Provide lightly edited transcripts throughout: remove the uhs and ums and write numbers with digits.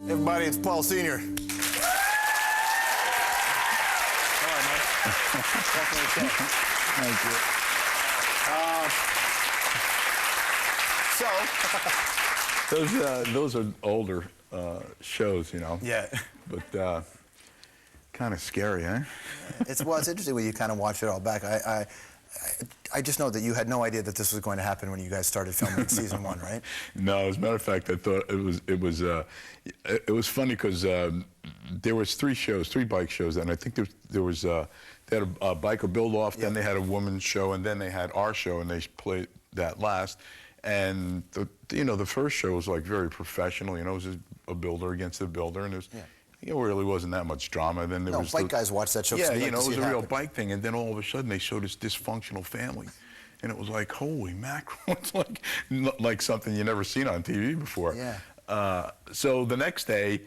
Everybody, it's Paul Sr. All right, man. Definitely so. Thank you. Those are older shows, you know. Yeah. But kind of scary, huh? It's interesting when you kind of watch it all back. I just know that you had no idea that this was going to happen when you guys started filming season 1, right? No, as a matter of fact, I thought it was funny because there was 3 bike shows, and I think there was they had a biker build-off, then they had a woman's show, and then they had our show, and they played that last. And the first show was like very professional. You know, it was a builder against a builder, and it was. Yeah. It really wasn't that much drama. Then there was bike guys watch that show. Yeah, you know, it was a real happen. bike thing, and then all of a sudden they showed this dysfunctional family, and it was like, holy mackerel! It's like something you never seen on TV before. Yeah. So the next day,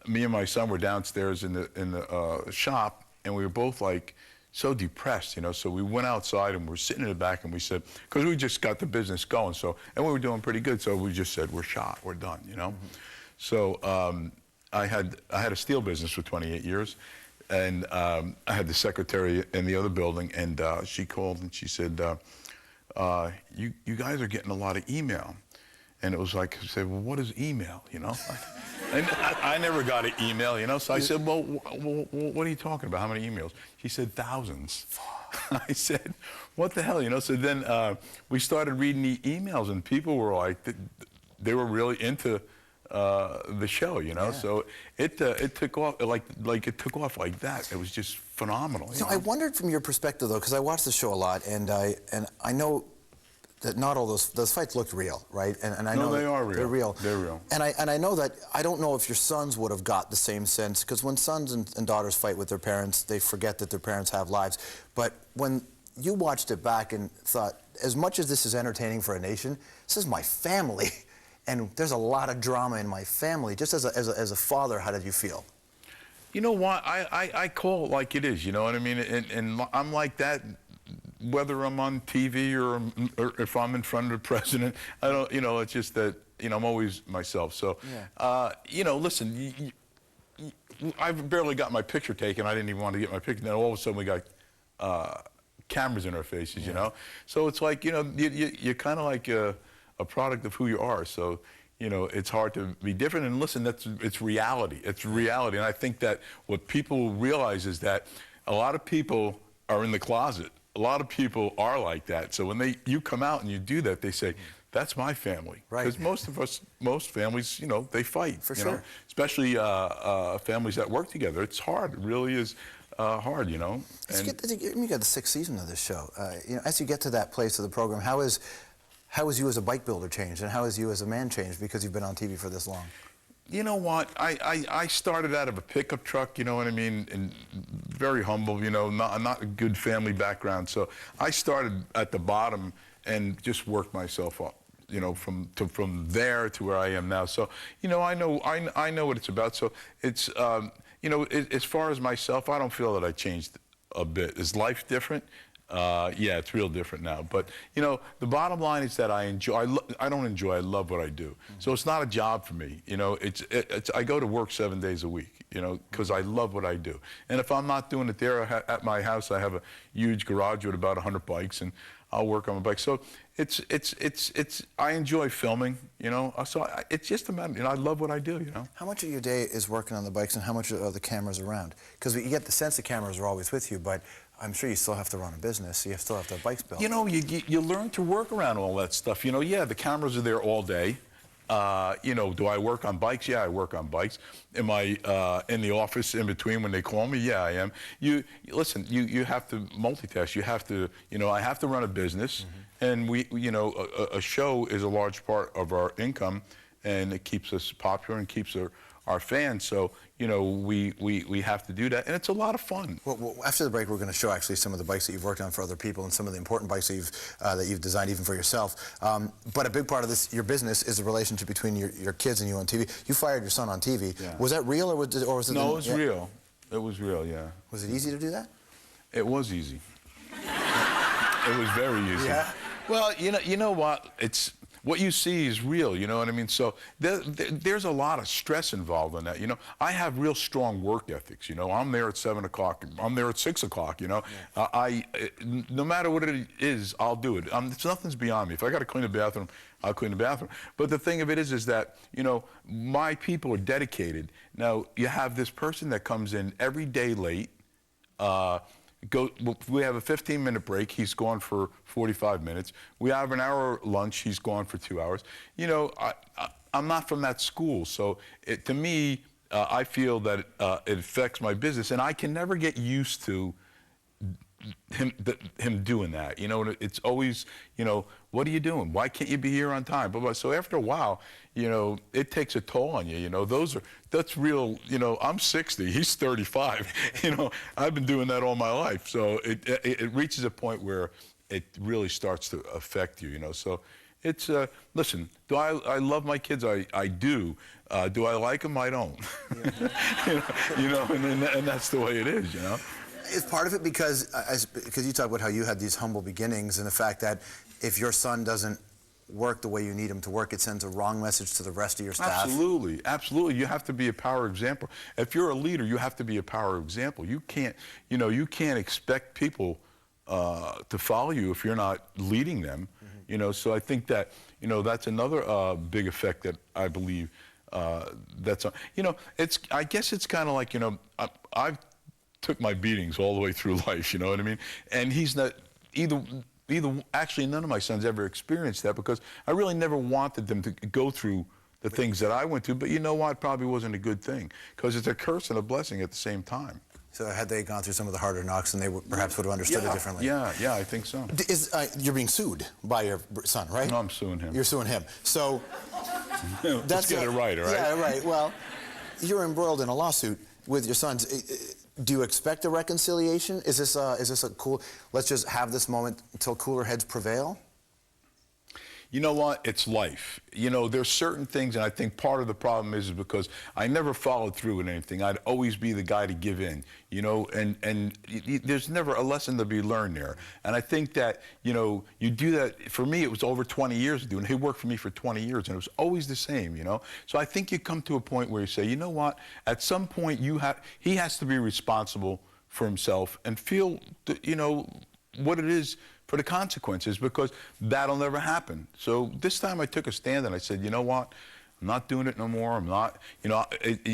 me and my son were downstairs in the shop, and we were both like so depressed, you know. So we went outside and we're sitting in the back, and we said, because we just got the business going, and we were doing pretty good, so we just said, we're shot, we're done, you know. Mm-hmm. So. I had a steel business for 28 years, and I had the secretary in the other building, and she called and she said, you guys are getting a lot of email. And it was like, I said, well, what is email, you know? And I never got an email, you know? So I said, well, what are you talking about? How many emails? She said, thousands. I said, what the hell, you know? So then we started reading the emails, and people were like, they were really into the show, you know. Yeah. So it took off like it took off like that. It was just phenomenal. So I wondered from your perspective though, because I watched the show a lot, and I know that not all those fights looked real, right? And I know they are real. They're real. They're real. And I know that I don't know if your sons would have got the same sense, because when sons and daughters fight with their parents, they forget that their parents have lives. But when you watched it back and thought, as much as this is entertaining for a nation, this is my family. And there's a lot of drama in my family. Just as a father, how did you feel? You know what? I call it like it is. You know what I mean? And I'm like that, whether I'm on TV or if I'm in front of the president. I don't. You know, it's just that I'm always myself. So, yeah. Listen. I've barely got my picture taken. I didn't even want to get my picture. Then all of a sudden we got cameras in our faces. Yeah. You know. So it's like you're kind of like a product of who you are, so it's hard to be different. And listen, it's reality. It's reality, and I think that what people realize is that a lot of people are in the closet. A lot of people are like that. So when you come out and you do that, they say, "That's my family." Right. Because most families, they fight. For sure. Especially families that work together. It's hard. It really is. Hard, you know. And you got the 6th season of this show. As you get to that place of the program, how has you as a bike builder changed, and how has you as a man changed because you've been on TV for this long? You know what? I started out of a pickup truck, you know what I mean, and very humble, not a good family background. So I started at the bottom and just worked myself up, from there to where I am now. So, I know what it's about. So it's, as far as myself, I don't feel that I changed a bit. Is life different? Yeah, it's real different now. But, the bottom line is that I love what I do. Mm-hmm. So it's not a job for me. I go to work 7 days a week, because I love what I do. And if I'm not doing it there at my house, I have a huge garage with about 100 bikes, and I'll work on my bike. So I enjoy filming, so it's just a matter, I love what I do, How much of your day is working on the bikes, and how much are the cameras around? Because you get the sense the cameras are always with you, but I'm sure you still have to run a business, so you still have to have bikes built. You learn to work around all that stuff. Yeah, the cameras are there all day. Do I work on bikes? Yeah, I work on bikes. Am I in the office in between when they call me? Yeah, I am. Listen, you have to multitask. You have to, I have to run a business, and a show is a large part of our income, and it keeps us popular and keeps our fans. So, we have to do that, and it's a lot of fun. Well, after the break, we're going to show actually some of the bikes that you've worked on for other people and some of the important bikes that you've designed even for yourself. But a big part of your business is the relationship between your kids and you on TV. You fired your son on TV. Yeah. Was that real, or was it? No, it was real. It was real, yeah. Was it easy to do that? It was easy. It was very easy. Yeah. Well, you know what? what you see is real, you know what I mean? So there's a lot of stress involved in that, you know. I have real strong work ethics, you know. I'm there at 7 o'clock, I'm there at 6 o'clock, you know. No matter what it is, I'll do it. Nothing's beyond me. If I got to clean the bathroom, I'll clean the bathroom. But the thing of it is that, you know, my people are dedicated. Now, you have this person that comes in every day late, we have a 15-minute break, he's gone for 45 minutes. We have an hour lunch, he's gone for 2 hours. You know, I'm not from that school, so to me, I feel that it affects my business, and I can never get used to him doing that. You know, it's always, you know, what are you doing? Why can't you be here on time? But so after a while, you know, it takes a toll on you. You know, that's real. You know, I'm 60, he's 35. You know, I've been doing that all my life. So it reaches a point where it really starts to affect you. You know, so it's listen. Do I love my kids? I do. Do I like them? I don't. You know, and that's the way it is. You know. Is part of it because you talk about how you had these humble beginnings and the fact that if your son doesn't work the way you need him to work, it sends a wrong message to the rest of your staff? Absolutely, absolutely. You have to be a power example. If you're a leader, you have to be a power example. You can't, you know, you can't expect people to follow you if you're not leading them. You know, so I think that, you know, that's another big effect that I believe that's, you know, I guess it's kind of like, you know, I've took my beatings all the way through life, you know what I mean? And he's not, actually none of my sons ever experienced that because I really never wanted them to go through the things that I went through, but you know what, it probably wasn't a good thing because it's a curse and a blessing at the same time. So had they gone through some of the harder knocks, then they perhaps would have understood it differently. Yeah, I think so. You're being sued by your son, right? No, I'm suing him. You're suing him. So let's get it right, all right? Yeah, right. Well, you're embroiled in a lawsuit with your sons. Do you expect a reconciliation? Is this a cool, let's just have this moment until cooler heads prevail? You know what? It's life. You know, there's certain things, and I think part of the problem is because I never followed through with anything. I'd always be the guy to give in, you know, and there's never a lesson to be learned there. And I think that, you know, you do that, for me, it was over 20 years of doing it. He worked for me for 20 years, and it was always the same, you know. So I think you come to a point where you say, you know what? At some point, he has to be responsible for himself and feel, you know, what it is for the consequences, because that'll never happen. So this time I took a stand and I said, you know what? I'm not doing it no more. I'm not, you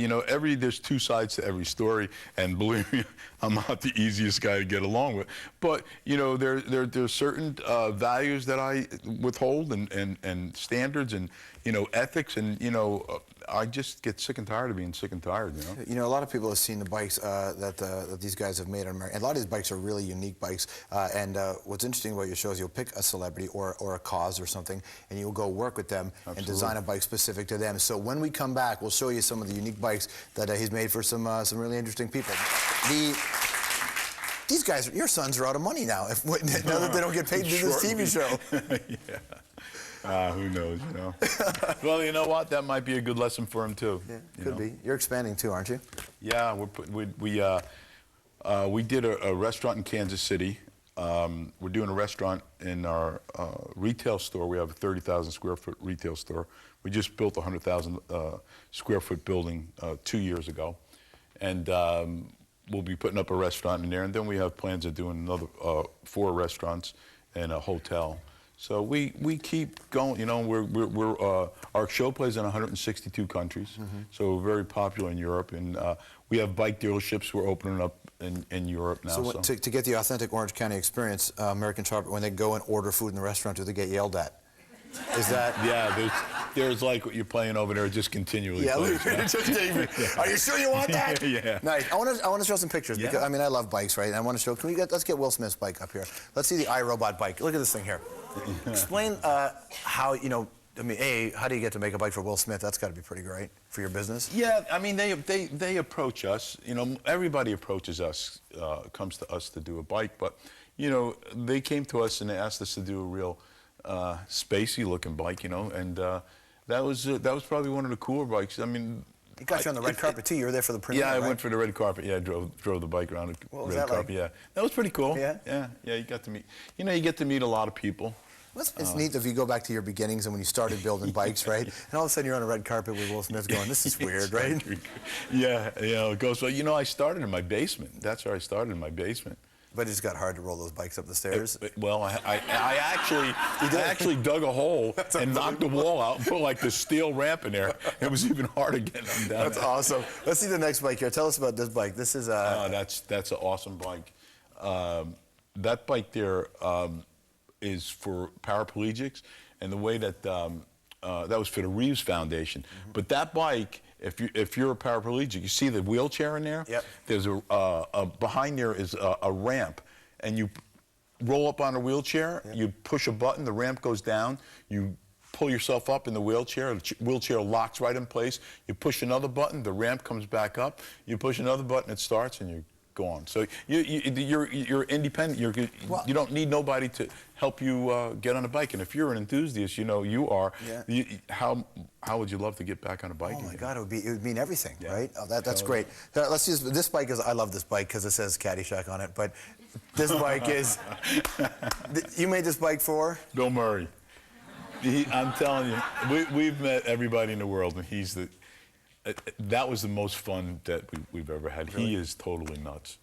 know, there's two sides to every story, and believe me, I'm not the easiest guy to get along with. But, you know, there's certain values that I withhold and standards and, you know, ethics, and, you know, I just get sick and tired of being sick and tired, you know? You know, a lot of people have seen the bikes that these guys have made on America. And a lot of these bikes are really unique bikes. And what's interesting about your show is you'll pick a celebrity or a cause or something, and you'll go work with them and design a bike specific to them. So when we come back, we'll show you some of the unique bikes that he's made for some really interesting people. These guys, your sons are out of money now, now that they don't get paid to do this TV show. Yeah. Who knows, you know? Well, you know what? That might be a good lesson for him too. Yeah, could be. You're expanding too, aren't you? Yeah, we did a restaurant in Kansas City. We're doing a restaurant in our retail store. We have a 30,000 square foot retail store. We just built a 100,000 square foot building 2 years ago, and we'll be putting up a restaurant in there. And then we have plans of doing another 4 restaurants and a hotel. So we keep going, you know. Our show plays in 162 countries, so we're very popular in Europe, and we have bike dealerships we're opening up in Europe now. So to get the authentic Orange County experience, American Chopper, when they go and order food in the restaurant, do they get yelled at? Is that? Yeah, there's like what you're playing over there, just continually. Yeah, are you sure you want that? Yeah. Nice. I want to show some pictures because I mean I love bikes, right? And I want to show. Let's get Will Smith's bike up here. Let's see the iRobot bike. Look at this thing here. Explain how, you know, I mean, how do you get to make a bike for Will Smith? That's got to be pretty great for your business. Yeah, I mean, they approach us. You know, everybody approaches us, comes to us to do a bike, but, you know, they came to us and they asked us to do a real spacey-looking bike, you know, and that was probably one of the cooler bikes. I mean, it got you on the red carpet too. You were there for the premiere. Yeah, I right? went for the red carpet. Yeah, I drove the bike around the red carpet. Like? Yeah, that was pretty cool. Yeah. Yeah. You got to meet. You know, you get to meet a lot of people. It's neat if you go back to your beginnings and when you started building bikes, right? And all of a sudden you're on a red carpet with Will Smith going, this is weird, right? Yeah, it goes, well, you know, I started in my basement. That's where I started, in my basement. But it's got hard to roll those bikes up the stairs. Well, I actually dug a hole and knocked the wall out and put like the steel ramp in there. It was even harder getting them down. That's awesome. Let's see the next bike here. Tell us about this bike. This is that's an awesome bike. That bike there is for paraplegics, and the way that that was for the Reeves Foundation. Mm-hmm. But that bike, if you're a paraplegic, you see the wheelchair in there. Yep. There's behind there is a ramp, and you roll up on a wheelchair. Yep. You push a button, the ramp goes down. You pull yourself up in the wheelchair wheelchair locks right in place. You push another button, the ramp comes back up. You push another button, it starts, and you go on. So you're independent. You don't need nobody to help you get on a bike. And if you're an enthusiast, you know you are. Yeah. How would you love to get back on a bike? Oh my again? God, it would mean everything, Yeah. right? Oh, that's great. Let's use this bike. I love this bike because it says Caddyshack on it. But this bike is. You made this bike for Bill Murray. I'm telling you, we've met everybody in the world, and he's the. That was the most fun that we've ever had. Really? He is totally nuts.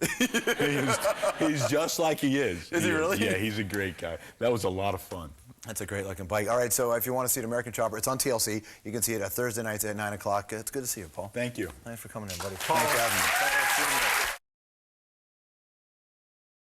He's just like he is. Is he really? Yeah, he's a great guy. That was a lot of fun. That's a great looking bike. All right, so if you want to see the American Chopper, it's on TLC. You can see it Thursday nights at 9 o'clock. It's good to see you, Paul. Thank you. Thanks for coming in, buddy. Paul, thanks for having me.